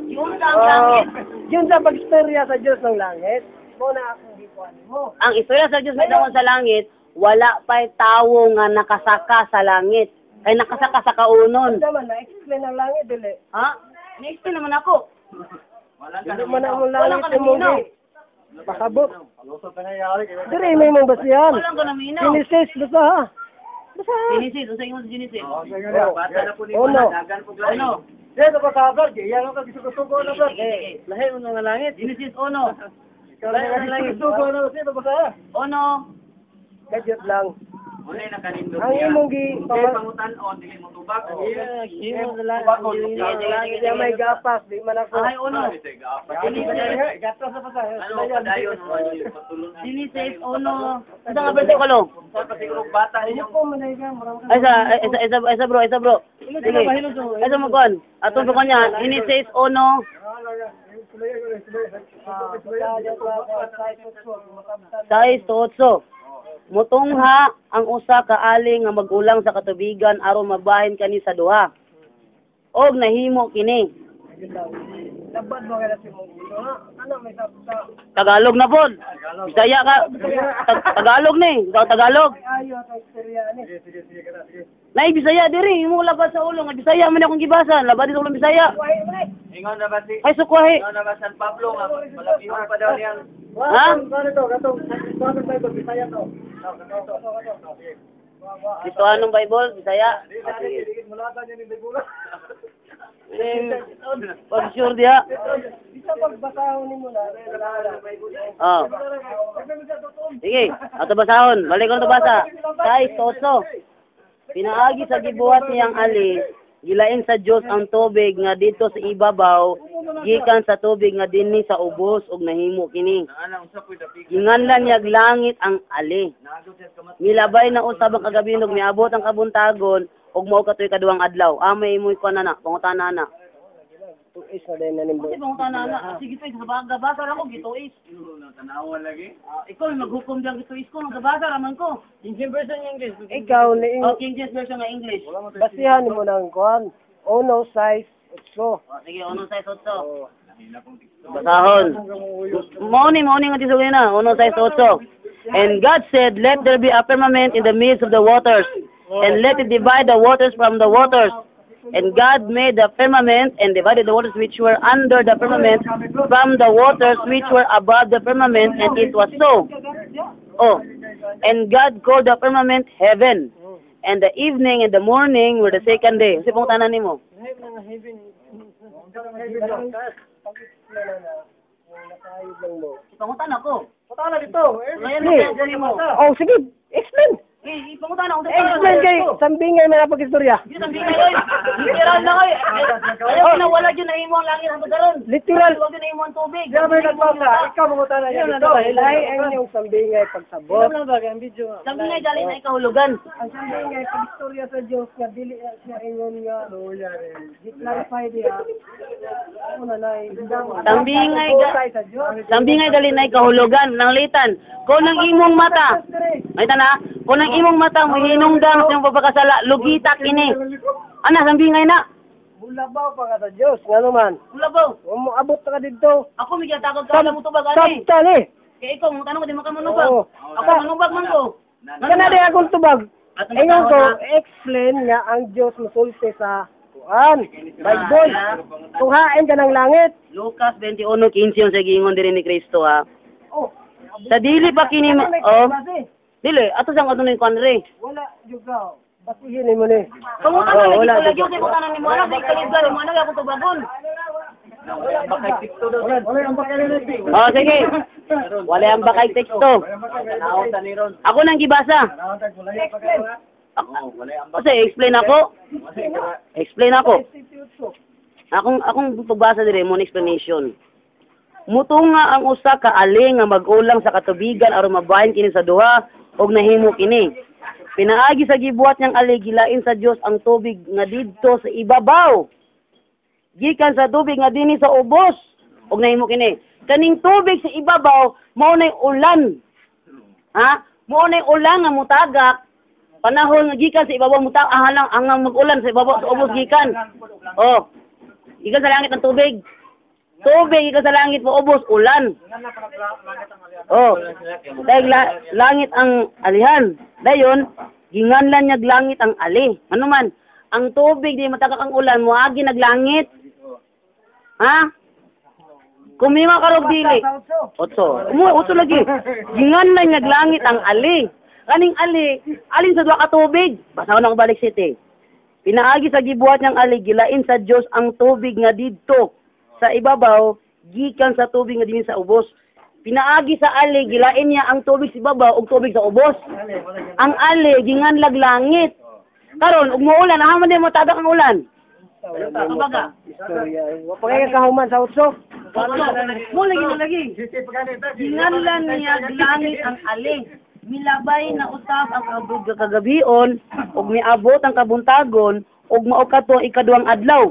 yung ang langit. Yun sa pagstorya sa Diyos ng langit. Muna akong gikuan mo. Ang istorya sa Diyos may tawon sa langit, wala pa'y tawo nga nakasaka sa langit. Kay nakasaka sa kaunon. Naman, na-explain ang langit, dili. Ha? Next naman ako. Hindi man ang Walang langit yung kanaminaw. mong pasabot. Lusot na nangyari. Dire, may mong basihan. Walang kanaminaw. Genesis, basa ha. Basa ha. Genesis, unsa ingon sa Genesis? Bata na po ni Oh, no. Dagan po gani. Ano? Dito pa sa vlog. Iyan ka gusto-gusto na vlog. Sige. Lahi mo nga langit. Genesis 1. Ikaw na gusto-gusto na dito pa sa. 1. Kadyot lang. Unay na kanindot Ang niya. imong Hindi pangutan-on, dili mo tubag. Oh. Kaya may gapas, di man ako. Ay, 1. Gato sa pasa. Ano ka dayon mo yung patulon. Genesis 1. Unsa nga bersikulo? Sa pasigurong bata Hindi yung ko manay ka, marami ka. Isa bro. Sige. Isa mo kon. Atong ko niya, Genesis 1. Sais to 8. Mutungha ang usa ka aling nga magulang sa katubigan aron mabahin kani sa duha. Og nahimo kini. Labad mo kaya si mong gulo ha. Ano may sa Tagalog na pod. Bisaya ka. Tagalog ni. Ikaw Tagalog. ayo sa istorya ni. Nay Bisaya diri, imo labad sa ulo nga Bisaya man akong gibasan. Labad sa ulo Bisaya. ingon na ba si Ay sukwahi. ingon na ba San Pablo nga malapihon pa daw niyang Ha? Gato. Bisaya to. Dito anong Bible? Bisaya. Mulatan niya ni Bibula. Pag sure dia. Bisa pagbasahon nimo na. Oh. Sige, ato basahon. Balik ko na basa. Sais to 8. Pinaagi sa gibuhat niyang ali, gilain sa Dios ang tubig nga dito sa ibabaw, gikan sa tubig nga dinhi sa ubos ug nahimo kini. ana unsa koy dapig. Ginganlan niya langit ang ali. Naagod siya kamat. Milabay na usab ang kagabinog niabot ang kabuntagon ug mao katoy kaduhang adlaw. Amay imo ko na pangutana na. Tuis na din na nimbo. Kasi pangutana na. Sige to sa bagabasa ra ko gituis. Tanawan lagi. Ikaw maghukom diyan gituis ko nagabasa raman ko. King version yung English. Ikaw ni Oh, King James version nga English. basihan mo ng kuan. Ono size 8. Oh, sige, unong size 8. Basahon. Morning nga tisugin na. Unong size 8. And God said, let there be a firmament in the midst of the waters, and let it divide the waters from the waters. And God made the firmament and divided the waters which were under the firmament from the waters which were above the firmament, and it was so. Oh, and God called the firmament heaven. And the evening and the morning were the second day. Kasi pong tanan nimo. Pangutan ako. Patala dito. Ngayon mo, dali mo. Oh, sige. Explain. Okay, ipangutan ako. Explain kay sambingay mga pag-istorya. Dito ang bingay oy. Literal na koy. Ayaw na wala yun na imo ang langit ang pagkaroon. Literal. Wag na imo ang tubig. Diyan may nagpapa. Ikaw mangutan na yan. Ito, ay ang yung sambingay pagsabot. Ano ba ang video? Sabi nga dali na ikahulugan. Ang sambingay pag-istorya sa Diyos nga dili siya ingon nga di-clarify diya. Ano na Sambingay dali na ikahulugan ng litan. Kung nang imong mata. Ay na. Kung nang imong mata mo hinungdang sa iyong pagkakasala, lugita kini. Ana sambingay na. Bulabaw pa ka sa Diyos, nga naman. Ulabaw. Abot ka dito. Ako may gatagod ka lang mo tubag ani. Sabtali. Kaya ikaw mo tanong ko di man ka manubag. Oo. Ako manubag man ko. Kana di akong tubag. Ingon ko, explain nga ang Diyos musulti sa Kuan. Bible. Tuhain ka ng langit. Lucas 21:15 sa giingon diri ni Kristo ha. Oh. Sa dili pa kini oh. Dili ato sang adunay kanre. Wala juga. Basihin mo ni. Pangutan Oh, na wala lagi dito. ko lagi ko tanan ni mo ana kay kalibgan mo ana ako tubagon. Wala ang pagkalinati. Oh sige. Wala ang bakay teksto. Ako nang gibasa. Kasi explain ako. Explain ako. Akong pagbasa dire mo explanation. Mutunga ang usa ka ali nga mag-ulang sa katubigan aron mabahin kini sa duha og nahimo kini. Pinaagi sa gibuhat niyang ali gilain sa Dios ang tubig nga didto sa ibabaw. Gikan sa tubig nga dinhi sa ubos og nahimo kini. Kaning tubig sa ibabaw mao nay ulan. Ha? Mao nay ulan nga mutagak panahon nga gikan sa ibabaw mutag ahalang ang mag-ulan sa ibabaw sa ubos gikan. Oh. Gikan sa langit ang tubig. Tubig ika sa langit mo ubos ulan. Oh. Dahil langit ang alihan. Dayon ginganlan niya langit ang ali. Ano man ang tubig di matagak ang ulan moagi naglangit. Ha? Kumima karog dili. Otso. Otso lagi. Ginganlan niya langit ang ali. Kaning ali, alin sa duha ka tubig. Basahon ako balik city. Pinaagi sa gibuhat niyang ali gilain sa Dios ang tubig nga didto sa ibabaw gikan sa tubig nga dinhi sa ubos. Pinaagi sa ali gilain niya ang tubig sa ibabaw ug tubig sa ubos. Ang ali ginganlag langit. Karon ug muulan aha man di mo tagak ang ulan. Kumbaga, Istorya. Wa pa kay kahuman sa utso. mo lagi. Ginganlan niya langit ang ali. Milabay na usab ang kabud kagabion ug miabot ang kabuntagon ug mao kadto ikaduhang adlaw.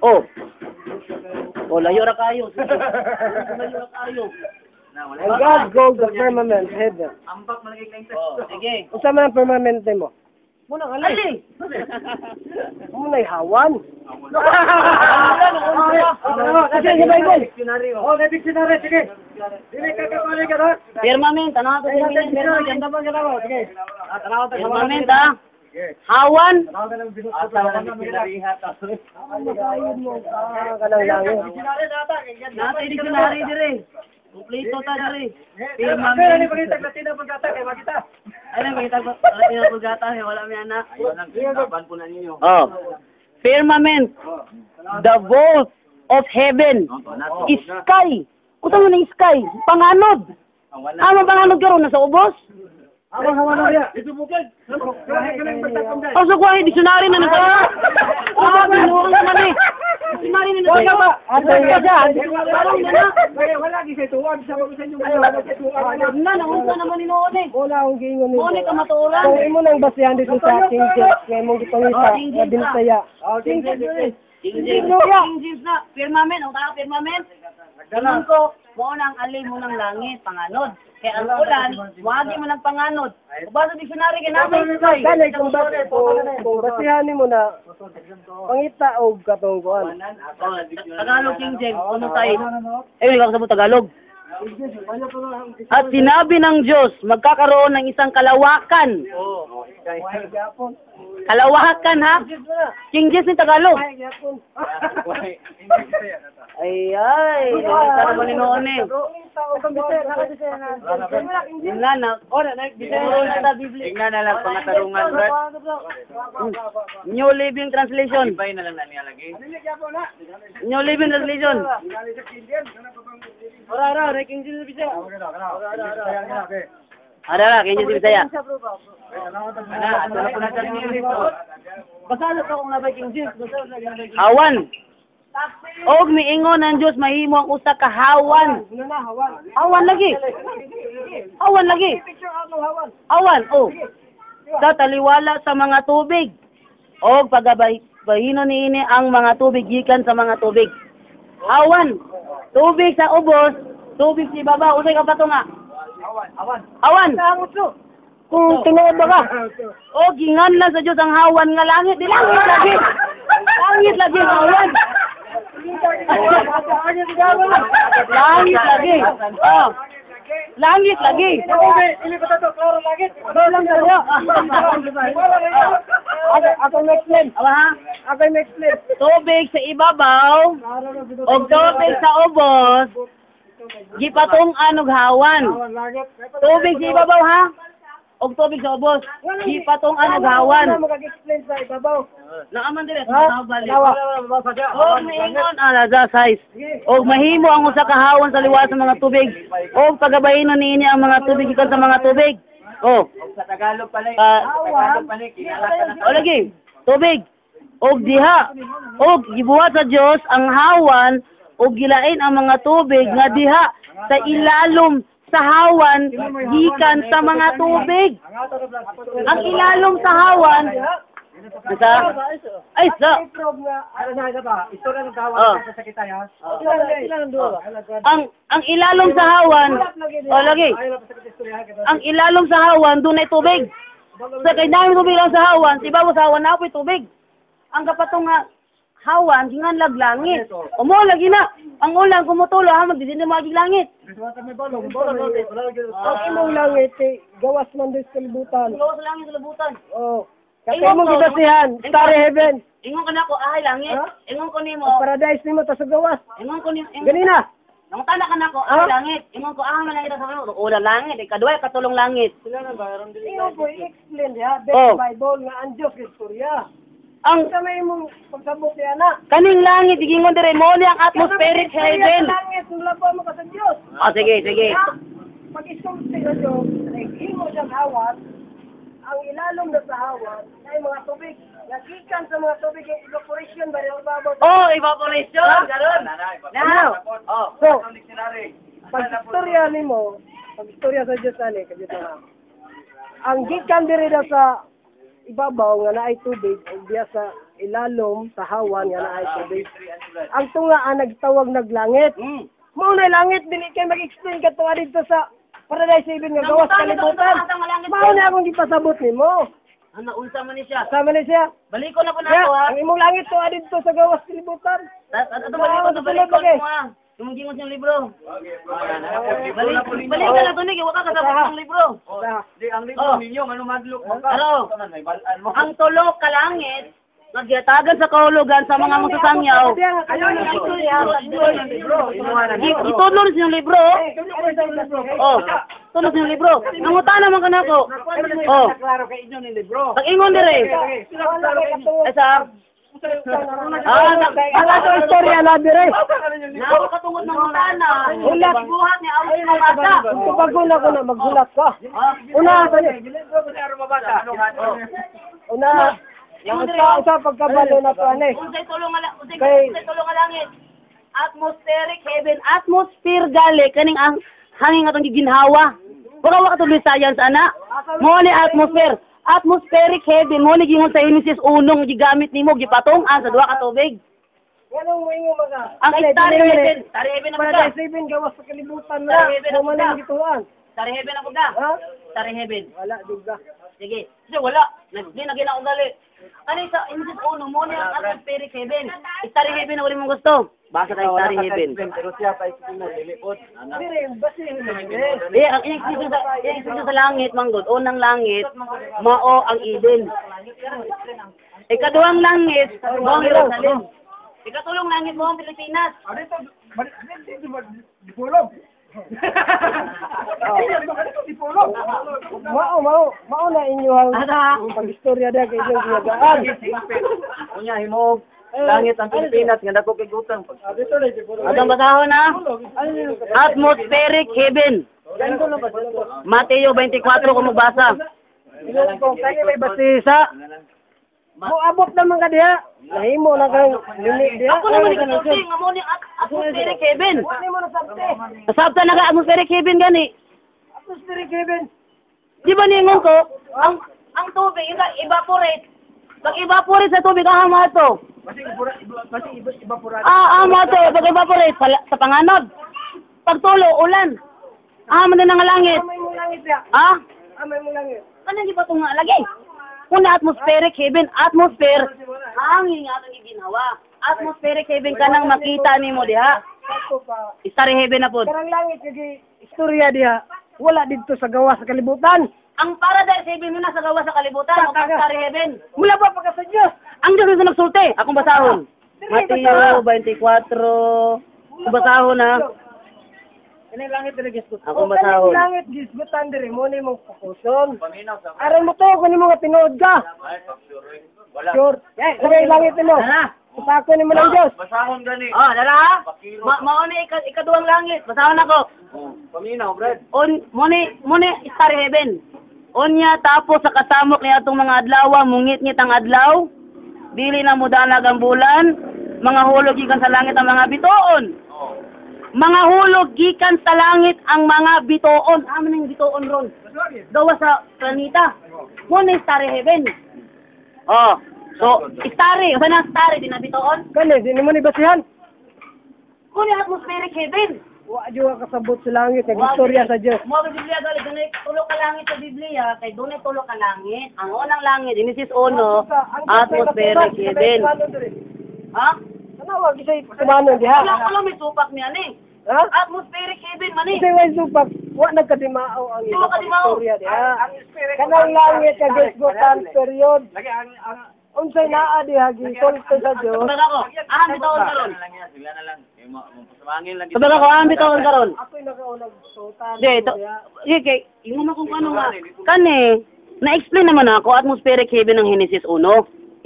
Oh. Oh, layo ra kayo. Layo ra kayo. And God called the firmament heaven. Sige. Unsa man ang firmament mo? Muna ka Ali. Muna hawan. Kasi sa Bible. Oh, may dictionary. Sige. Dili ka kapali ka na. Firmament, ano to firmament? Ganda ba ganda? Sige. Tanaw ta Firmament ha. Hawan. Ayun mo kanang langit. Nasa dictionary dire. Kompleto ta dire. Pero ni pagkita Latina pagkata kay makita. Ano makita ko? Latina pagkata wala mi anak. Oh. Firmament. The vault of heaven. Sky. Uto mo ng sky. Panganod. Ano panganod karon nasa ubos? Ang hawan niya. Ito bukid. Oh, so kuha dictionary na nasa. Oh, binuang naman eh. Dictionary na nasa. Ato nga dyan. Parang na. Wala gi sa tuwag sa mga sa inyo. Wala sa tuwag. Na, naunsa naman ni Noon eh. Wala akong giingon nito. Noon eh ka maturan. Kung imo nang basihan dito sa King James, nga imong gipangita, nga binisaya. King James na. Firmament. Ang tawag firmament. Tingnan ko, mo nang ali mo ng langit, panganod. Kaya ang ulan, wagi mo ng panganod. Basta dictionary kinamay. Kani kung basihan nimo na pangita og katungkuan. Tagalog King James, ano tayo? Eh, wala ko sa Tagalog. At sinabi ng Diyos, magkakaroon ng isang kalawakan. Kalawakan ha? King James ni Tagalog. Ay, nakita naman ni Noon eh. Tingnan na. Tingnan na Biblia. Tingnan na lang pangatarungan, Brad. New Living Translation. Ibay na lang na niya lagi. New Living Translation. Ada kayaknya si Bisaya. Basta na kung nabay King James, basta na ginabay King Hawan. Og miingon ng Dios mahimo ang usa ka hawan. James. Na hawan. Hawan lagi. Hawan lagi. Picture ano hawan. Hawan, oh. Sa taliwala sa mga tubig. Og pagabahino niini ang mga tubig gikan sa mga tubig. Hawan. Tubig sa ubos, tubig sa ibabaw. Usay ka pa to nga. Hawan. Hawan. Tangot to. Kung tinuod ba ka? O ginganlan sa Dios ang hawan nga langit, di langit lagi. Langit lagi ang hawan. Langit lagi. Oh. Langit lagi. Ili ba to klaro langit? Lang tayo. Ako mag-explain. Awa ha? Ako mag-explain. Tubig sa ibabaw o tubig sa ubos, gipatong-an og hawan. Langit. Tubig sa ibabaw ha? Og tubig sa ubos, gipatong-an og hawan. Ano mag-explain sa ibabaw? Naaman dire Ha? sa balik. Nawa. Og miingon ala size. Og mahimo ang usa ka hawan sa liwas sa mga tubig. Og pagabahinon niini ang mga tubig gikan sa mga tubig. Oh, Sa Tagalog pala. Tagalog pala kilala ka na. o lagi, tubig. Og diha. Og gibuhat sa Dios ang hawan og gilain ang mga tubig nga diha sa ilalom sa hawan gikan sa mga tubig. Ang ilalom sa hawan isa ay sa Probe nga. Ano sa isa ba? Istorya ng Oh. kawan sa sakita ya. Ilan duwa? ang ilalom sa hawan o lagi Ayaw pa sa istorya ka. ang ilalom sa hawan dunay tubig sa kay dami tubig lang sa hawan si bawo sa hawan napoy tubig ang kapatong nga hawan gingan langit umo lagi na ang ulan kumutulo ha magdidin na magig langit May balong. Ang imong langit, gawas man doon sa kalibutan. tulo sa langit sa lubutan Oh. Kasi imong gibasihan, Starry Heaven. ingon ka na ko ahay langit Ha? ingon ko nimo Paradise nimo ta sa gawas. ingon ko nimo Ganina. nangutana ka na ko ahay langit ingon ko ahay man langit sa ulo ulan langit ikaduwa katulong langit Ino po i-explain ya, Oh. sa Bible nga ang Diyos istorya. ang Sa may imong pagsabot niya na. kaning langit igingon dire mo ni ang atmospheric heaven Langit, wala pa mo ka sa Diyos. sige Pag-isulti na Diyos, imo siyang hawan, ang ilalom na sa hawan ay mga tubig. Nagikan sa mga tubig yung evaporation ba rin babaw. oh evaporation karon now oh So, pag-istorya nimo, pag-istorya sa Diyos ani, kadito na. Ang gikan diri daw sa ibabaw nga naay tubig, ug diya sa ilalom sa hawan nga naay tubig. Ang tunga ang nagtawag naglangit. Mao na langit dili kay mag-explain ka tunga dito sa Paradise Heaven nga gawas kalibutan. Mao na akong gipasabot nimo. Ano unsa man ni siya Sama ni siya. baliko na po na Ya, ako ha ang imong langit tunga dito sa gawas kalibutan. ato baliko mo ha yung gingon yung libro balik na to ni wa ka kasabot ng libro Di ang libro Oh. ninyo ano madlok Ano? ang tulo ka langit nagyatagan sa kahulugan sa mga musasangyaw Ano na istorya? itudlo rin yung libro oh tulo yung libro nangutana man kanako oh Klaro kay inyo ni libro. pag ingon dire esa Wala to istorya na dire. Nako katungod ng utana ulat buhat ni Aris ng mata Kung pagula ko na maggulat ka. Una, una, sa pagkabalo na to ani. unsay tulong Kay- nga langit atmospheric heaven atmosphere gali kaning ang hangin atong giginhawa wala wa katong science ana mo ni atmospheric heaven mo ni gingon sa Genesis 1 gigamit nimo gipatong-an sa duha ka tubig Ganong mo ingo mga. ang starry heaven na Para pagka sa ibin gawas sa kalibutan na. Starry Heaven Mo man gituan. starry heaven na pagka Ha? starry heaven Wala duga. sige kasi wala di na ginaugali ano sa Genesis 1 mo ni ang atmospheric heaven starry heaven na wala mong gusto basa tayo starry heaven Pero siya pa isipin mo lilipot. Dire basi ang inisip sa langit, manggod, unang langit, mao ang Eden. Ikaduhang langit, mo ang Jerusalem. Ikatulong langit mo ang Pilipinas. Dipulog. Mao na inyong pag-istorya da kay inyong giyagaan. Unya himog langit ang Pilipinas nga dako kay gutang. Atong basahon na, atmospheric heaven. Mateo 24 kung magbasa. Ingon ko, kani may basisa. Mo abot naman ka diha. Nahimo na kang lini diha. Ako naman ikanulti, nga mo ni atmospheric Kevin. Wala mo na sabte. Kasabta na ka atmospheric Kevin gani. Ako spirit Kevin. Di ba ningon ko, ang tubig, evaporate. Pag evaporate sa tubig, ahama to. Iba pura. Ahama to, pag evaporate, sa panganod. Pag tulo, ulan. Ahama na ng langit. Amay mo langit diha. Ah? Amay mo langit. Ano di ba ito nga lagi? Kuna atmospheric Kevin, atmosphere, hangin nga itong ginawa. Atmospheric Kevin ka nang makita ni mo diha. Ako pa. Starry heaven na po. Karang langit kay istorya diha. Wala dito sa gawa sa kalibutan. Ang paradise heaven mo na sa gawa sa kalibutan, o starry heaven. Mula pa pagka sa Diyos. Ang Diyos na nagsulti. Akong basahon. Mateo 24. Akong basahon ha. Kanang langit diri gis ko. Akong basahon. Langit gis gutan diri mo ni mong fokuson. Paminaw sa Aron mo to kunin mo nga tinuod ka. ay pag-sure. Wala. Sure. Kaya langit mo. Dala. Usako ni mo ng Diyos. Basahon gani. Dala ha. Mauni ikaduhang langit. Basahon ako. Paminaw, Brad. Muni starry heaven. Onya tapos sa kasamok niya itong mga adlaw, mungit-ngit ang adlaw. Dili na mudanag ang bulan. Mga hulog gikan sa langit ang mga bituon. Mga hulog gikan sa langit ang mga bituon. Ano yung bituon ron? Gawa sa planeta. Muna starry heaven. Oh. So, starry. Ano na starry? Di na bituon? Kani di mo ni basihan. Muna atmospheric heaven. Wa diwa kasabot sa langit nga istorya sa Diyos. Mo ang Biblia gali dunay tulo ka langit sa Biblia kay dunay tulo ka langit. Ang unang langit Genesis 1 atmospheric heaven. Ha? Ano wa gisay tumanon diha? Wala may supak niya ni. Ha? Atmospheric heaven man ni. Gisay way supak. Wa nagkadimao ang Di mo kadimao. istorya diha. Kanang langit ka gisgotan period. Lagi ang Unsay naa diha gisulti sa Diyos. Sabag ako, bitaon karon. Sila na lang. Mapasamangin lang. Sabag ako, bitaon karon. Ako'y nakaunag sultan. Di, kay ingon ako kung ano nga. Kani, na-explain naman ako atmospheric heaven ng Genesis 1.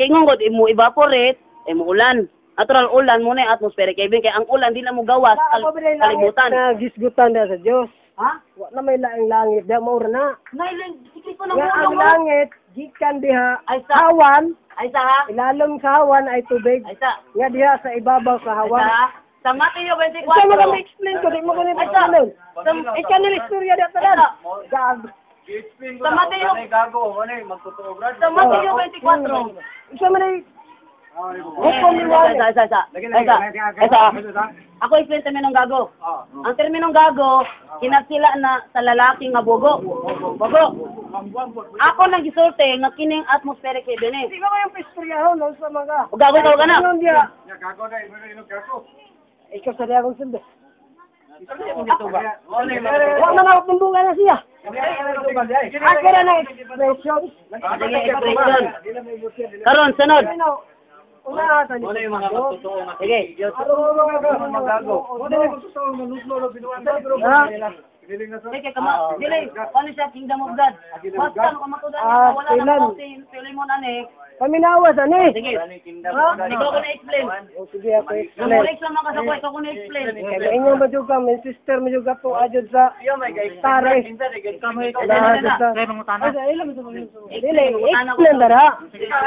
Kay ingon ko, mo evaporate, mo ulan. Natural ulan mo na atmospheric heaven kay ang ulan di na mo gawas kalibutan. Na gisgutan diha sa Diyos. Ha? Wa na may laing langit diha maura na. Nailang, sikit ko ng Nga ang ulo mo. langit gikan diha Ay sa, hawan, ay sa ha? ilalom sa hawan ay tubig. Ay sa, Nga diha sa ibabaw sa ay hawan. sa ha? Sa Mateo Ikaw mo 24. explain ko, di mo ko Ay sa, explain. Ikaw nila istorya diha tanan. Gag. I-explain ko Sa na. Mateo. Ano yung gago? Ano yung magtotoo, Brad? Sa Mateo 24. Isa man ay hukom ni Ay sa, ay sa. Lagi Ako explain terminong gago. Ang terminong gago, kinakila na sa lalaki nga bugo. Bugo. Ako nang gisulti nga kining atmospheric heaven eh. Di ba kayong pistoryaho no sa mga. O gago ka na. Ano diha? gago na, inog gago. Ikaw sa diha kong sundo. Ano yung Wa man ako tumbungan na siya. Ako na na expression. Sige, expression. Karon, sunod. Una ata ni. Ano yung mga magtotoo nga Sige. Sige, kama, dili, ano siya, kingdom of God. Basta, matudan niya, wala na kailan? mo si Filimon ani. Paminawas ani. Sige, kingdom ikaw ko na-explain. O sige ako explain. Namulik lang mga kasako, ikaw ko na-explain. Kaya inyo ba juga, may sister mo juga po adjud sa tare. Lahat sa. Ay, ilan mo sa mga. Dili, explain dara.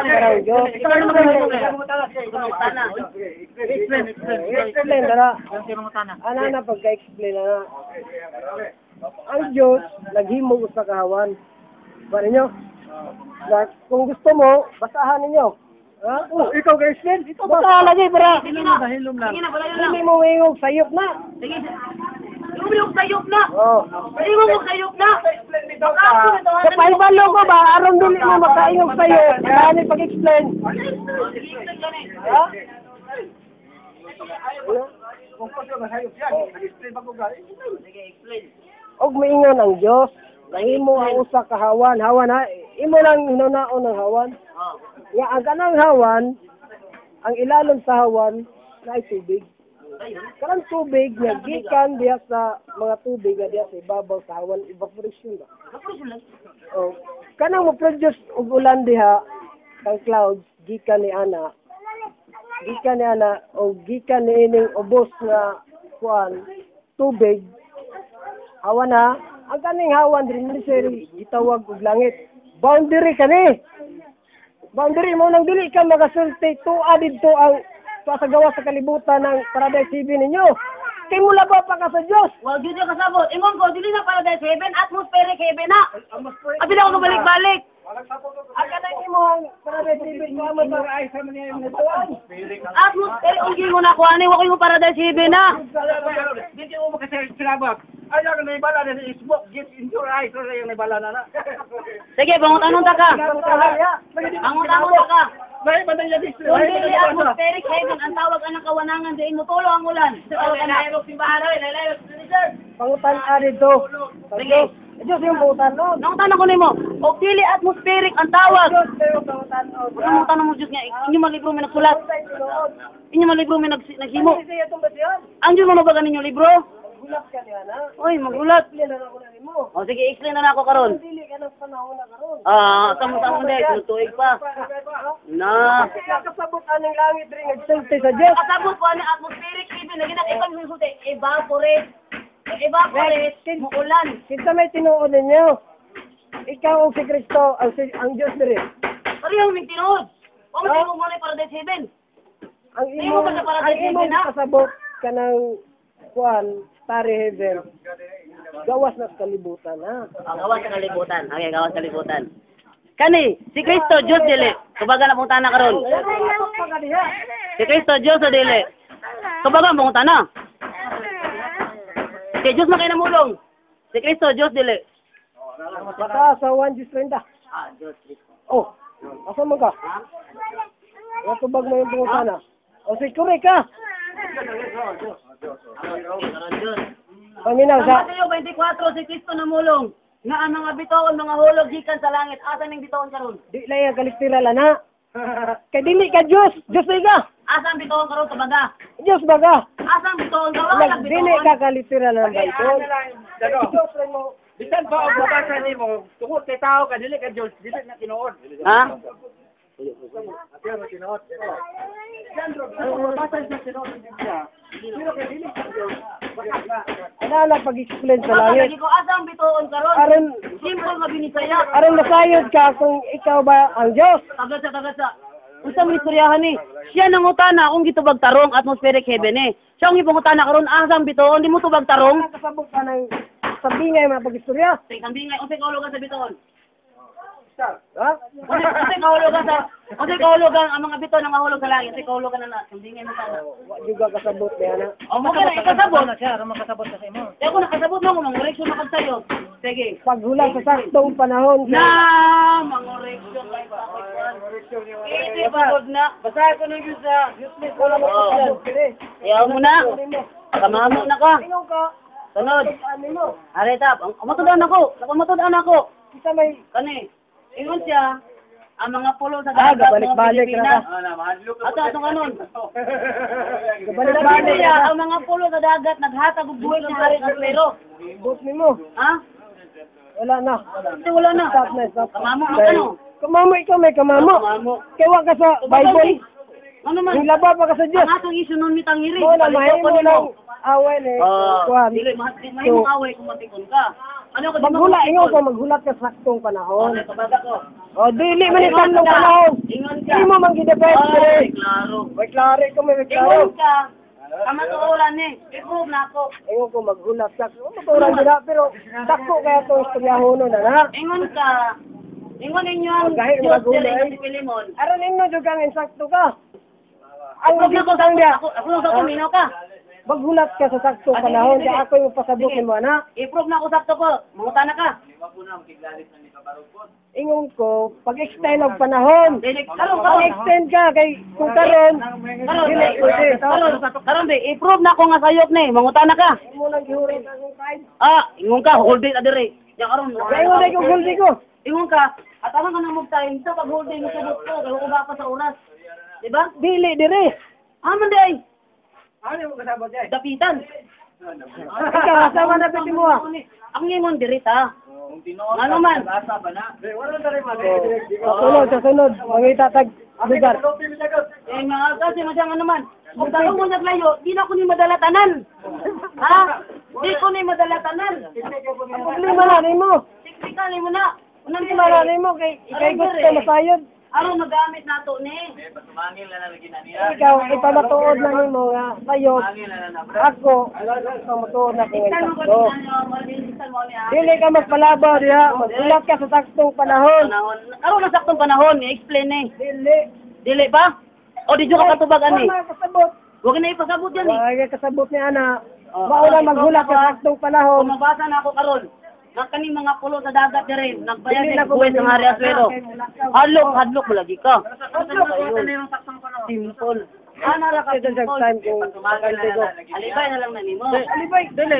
Karang Diyos. Explain dara. Ana na pagka-explain na. Ang Diyos, naghimog sa kahawan. Ba ninyo? Kung gusto mo, basahan ninyo. Ha? Ikaw ka-explain? Basahan lagi, para. Sige na, sige na, balayo lang. Hindi mo mayong sayop na. Sige, yung sayop na. Oh. Hindi mo sayop na. Sa paibalo ko ba, aron dili mo makaingog sa'yo. Kaya pag-explain. Ha? Sige, explain. Og maingon ang Dios, nahimo ang usa ka hawan, hawan ha. Imo lang hinunaon ang hawan. Oh. Nga ang kanang hawan, ang ilalom sa hawan na ay tubig. Kanang tubig nga gikan diha sa mga tubig nga diha sa ibabaw sa hawan, evaporation ba. Oh, kanang mo produce og ulan diha kang clouds gikan ni ana. Gikan ni ana o gikan ni ining ubos nga kuan tubig. Awan na Ang kaning hawan diri military gitawag og langit. Boundary kani. Boundary mo nang dili ka magasulti tuwa didto ang pasagawa sa kalibutan ng Paradise City ninyo. Kay mula ba pa ka sa Dios? Wag yun yung kasabot. Ingon ko, dili na Paradise Heaven, atmospheric heaven na. Abi na ako balik-balik. Ang kanang imo ang Paradise City ko amo sa ay sa man yung natuan. Atmospheric, ang gingo na ko, ani, wako yung Paradise Heaven na. Dito mo kasi silabak. Ayaw ka na ibala na isbok. Get in your eyes. Ano yung ibala na. Sige, bangot-anong ta ka. Bangot-anong ta ka. May ba na yan? Kung dili atmospheric heaven, ang tawag ang kawanangan diin mo tulo ang ulan. Tawag ka na. Pangutan ari do. Sige. Diyos yung pangutan no. Nang tanong ko nimo, og dili atmospheric ang tawag. Diyos yung pangutan no. Ano mo tanong mo Diyos nga, inyo man libro may nagsulat. Inyo man libro may naghimo. Siya itong basihan. Ang Diyos mo mabaga ninyo libro? Gulat ka niya na. Oy, magulat. Pili na ako na mo. O sige, explain na ako karon. Dili ka ng panahon na karon. Tamo-tamo na, tuig pa. Na. Kaya kasabot anong langit rin nagsulti sa Diyos. Kasabot po ang atmospheric heaven na ginakita mo susuti, evaporate. Evaporate, muulan. Kita may tinuod ninyo. Ikaw ang si Kristo, ang Diyos rin. Parehong may tinuod. O matay mo muna yung Paradise Heaven. Ang Hindi mo ba sa Paradise Heaven, ha? kasabot ka ng kuan, Starry Heaven. Gawas na sa kalibutan, ha? Gawas sa kalibutan. Okay, gawas sa kalibutan. Kani, si Kristo, Diyos dili. Kabaga na punta na karon. Si Kristo, Diyos o dili. Kabaga punta na. Si Diyos makay namulong. Si Kristo, Diyos dili. Baka sa 1 Diyos 30. Diyos, Kristo. Oh, asa mo ka? Wato bag mo yung pungutan na. O si Kure ka. Paminaw Sa sa... Mateo 24, si Kristo namulong. Nga ang mga bitaon, mga hulog, gikan sa langit. Asa ning bitaon karon? Di lang yung kalistiran na. Kay dili ka Diyos. Diyos na ka. Asa ang bitaon karon kabaga? Diyos ba ka? Asa ang bitaon karon? Wala Dili bitaon. ka kalistiran ng Bible. Diyos rin mo. Bisan pa ang batasan nimo, tungod kay tao ka dili ka Dios, dili na tinuod. Ha? Pero tinuod. Ang batasan sa tinuod ng Biblia. Pero kay dili ka Dios. Ano na pag-explain sa langit? Lagi ko asa ang bitaon karon? Aron, Simple nga binisaya. aron masayod ka kung ikaw ba ang Diyos. Tagasa. Unsa man istoryahan ni? Siya nangutana kung gitubag tarong atmospheric heaven eh. Siya ang ipangutana karon asa ang bitaon, di mo tubag tarong? Kasabot ka ng sabi nga yung mga pag-istorya. Say kambingay, unsay kahulugan sa bitaon? Ha? Unsay kahulugan ang mga bitaon nga hulog sa langit, unsay kahulugan na kambingay mo sana. Wa juga kasabot niya na. O mo kaya ikasabot. Siya, makasabot sa imo. Kaya kung nakasabot mo, mangoreksyon na kagsayo. Sige. Paghula sa saktong panahon. Na, mangoreksyon kay Iti pagod na. Basahin ko ng Diyos sa Wala mo kasabot kini. Ayaw mo na. Kamamo na ka. Ikaw ka. Sunod. Ano mo? Areta, matudaan ako. Matudaan ako. Kita may Kani, ingon siya, ang mga pulo sa Ah, dagat, mga gabalik-balik Pilipinas. na Ato, atong anon. Gabalik Sa Biblia, ang mga pulo sa dagat, naghatag og buhay sa hari ng pero. Bot ni mo. Ha? Wala na. Kasi wala na. Stop na, stop. Kamamo ang ano? Kamamo, ikaw may kamamo. Kamamo. Kaya ka sa Bible. Ano man? Yung laba pa ka sa Diyos. Ang atong issue nun mitangiri. Mo na, mahimo lang away ni. Kuhan. Dili, mahimong away kung matikon ka. Ano ko di Maghula, ingaw ka, maghulat ka sa saktong panahon. Ano, kabaga ko. O, dili man itang ng panahon. Ingon ka. Hindi mo man gidepend. Ay, klaro. May klaro, ikaw may Ingon klaro. ka. Tama to ulan eh. I-prove na ako. Ingaw ko, maghulat ka. Maturan nila, pero dako kaya itong istoryahono na na. Ingon ka. Ingon ninyo ang Kahit Diyos magulo, dili eh. si Pilimon. Aron ninyo dugang insakto ka. Ang Ako dito sang diya. Ako sa kuminaw ka. Maghulat ka sa saktong panahon. Kaya ako yung pasabot Sige. mo, na. I-prove na ako sakto ko. Manguta na ka. Ingon ko, pag-extend ng panahon. Dili, karon Pag-extend ka, kay kung karon, dili pwede. Karon be, i-prove na ako nga sayop ni. Manguta na ka. Mo lang gihurot ang kain. Ingon ka, hold it adire. Ya karon. Kaya ingon na yung guldi ko. Ingon ka, at alam ka na mo time sa pag-holding mo sa buto, kaya uba pa sa oras. Di ba? Dili, dire. Aman day. Ano yung kasabot niya? Dapitan. Ikaw, asama na piti mo ah. Ang ingon diri ta. kung tinuod Ano man? asa ba na? Wala na rin man. Sa sunod, mangita tag lugar. Eh, mga kasi madyang ano man. Kung taro mo naglayo, di na ko ni madalatanan. Ha? Di ko ni madalatanan. Problema na rin mo. Teknikali mo na. Unang Problema na rin mo, kay ikay gusto masayod. Aron magamit nato ni. Eh, patumangin na lagi na niya. Ikaw, ipamatuod na rin mo nga, sayod. Tumangin na brad. Ako, pamatuod na kung Ikan mo ko ito. mo niya. Dili ka magpalabaw diha, magsulat ka sa saktong panahon. Panahon. Aron na saktong panahon, i-explain ni. Dili. Dili ba? O di ka katubag ani. Wala kasabot. Huwag na ipasabot yan eh. Wala kasabot ni ana. Oh, Mauna oh, maghulat ikaw sa ba? saktong Kung panahon. mabasa na ako karon, na kaning mga pulo sa dagat din, nagbayad Dili ng na ko buwis ng hari Aswero. Hadlok mo lagi ka. Simple. Ana ra ka Ito sa simple. time kung Patumangin kakante ko. na lagi. Alibay na lang na nimo. Alibay, dili.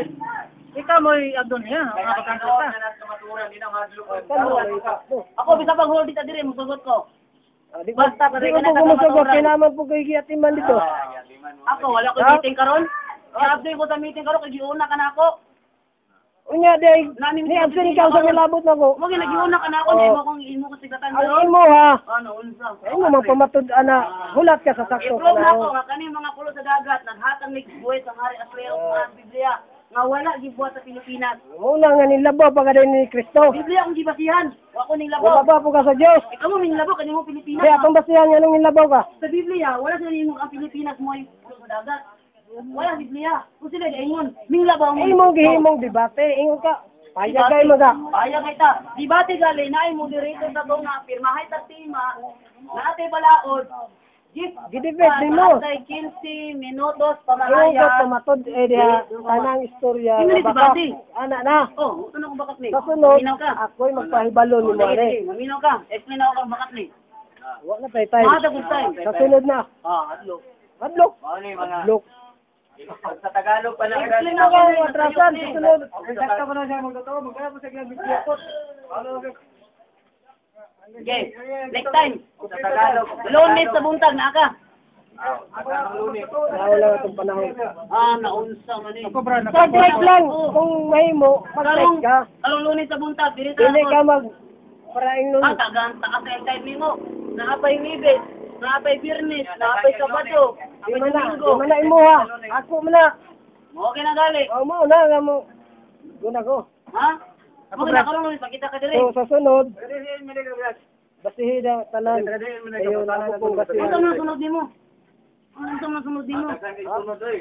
Ikaw mo'y agdon niya. Kaya Mga tinuod kakanta. na nasa maturan, di na madlok. Kano wala sakto. Ako bisa pag hulog dita dire musugot ko. Di Basta ko pare po ka na gumusugot, sa kinaman po kay Giatiman dito. Ah, di man mo. Ako wala ko Ha? meeting karon. I-update ko sa meeting karon kay giuna ka na ako. Unya day, Nami ni absent ikaw sa nilabot na ko. Mo giuna ka na ako, di mo kong imo ko sigatan Ang karon. imo ha, Ano unsa? ay mo mapamatod ana, hulat ka sa saktong I-prove na ako panahon. nga kani mga pulo sa dagat naghatag ni buwis ang hari Aswero sa Biblia nga wala gibuhat sa Pilipinas. Muna nga nilabaw pa kada ni Kristo. Biblia akong gibasihan. Wa ko ning labaw. Wala po ka sa Dios. Ikaw mo ning labaw kanimo Pilipinas. Kaya atong basihan nga nung nilabaw ka. Sa Biblia wala sa nimo ang Pilipinas mo ay pulo sa dagat. Wala Biblia. Kung sila gaingon, ming labaw mo. Imong gihimong debate, ingon ka. Payagay mo ka. Payag kita. Di ba gali na ay moderator sa to nga pirmahay ta tema na atay balaod. Gift. Gidibet din mo. Atay 15 minutos Ingon ko pamalaya. pamatod diha tanang istorya. Hindi nga debate. Ana na. Oh, ito na ko bakat ni. Sa sunod, Maminaw ka. ako'y magpahibalo ni mo Sige, ani. sige, maminaw ka. Explain ako kang bakat ni. Wala tay time. Mga good time. Sa sunod na. Ah, adlo. Adlok. Mao ni mga Adlok. sa Tagalog pa lang. Explain Ako ako ang atrasan sa sunod. Sakto ko na siya magtotoo. Magkaya po sa kanya bigyakot. Okay. Next time. Sa Tagalog. Lunes sa buntag na ka. Ang lunes. Nawala itong panahon. Ah, naunsa man ni. Ako bro, Sa break lang. Kung mahimo, mag-break ka. Karong Lunes sa buntag, dili Dili ka ta mag paraing nun. ang kaganta ka sa time nimo. Naapay Mibes, naapay Birnes, naapay Sabado, Di naapay man na, Domingo. di man na imuha. Ako man na. Okay na gali. O mo na nga mo. Doon ako. Ha? Okay na karong Lunes, pakita ka diri. So sa sunod, basihin na tanan. Ayun, ako pong Unsa basihan. man sunod nimo? Unsa man sunod nimo?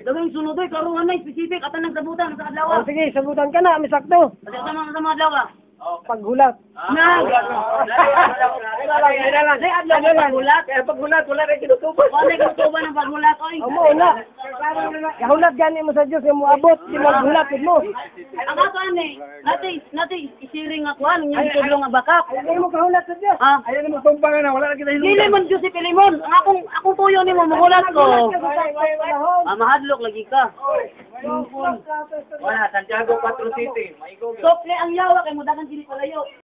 Dawing sunod oy karong anay specific atan nang sabutan sa adlaw. O sige, sabutan ka na, misakto. Kasi sa mga adlaw ka. Paghulat. Na. Ay adlaw ka paghulat. Kaya pag gulat, wala rin kinutubos. Wala ka tuban ng paghulat oy. O mo na. Kahulat gani mo sa Diyos, yung mo abot, di maghulat mo. Ang ato ani, nati isiring nga kuan, yung tudlo nga bakak. Ay mo kahulat sa Diyos. Ha? Ayaw na magtumbangan na, wala na kita Dili man Diyos si Pilimon. Ang akong tuyo nimo magulat ko. Ah, mahadlok lagi ka. Wala, Santiago 4 City. Maigo. Sokle ang yawa kay mudagan dili palayo.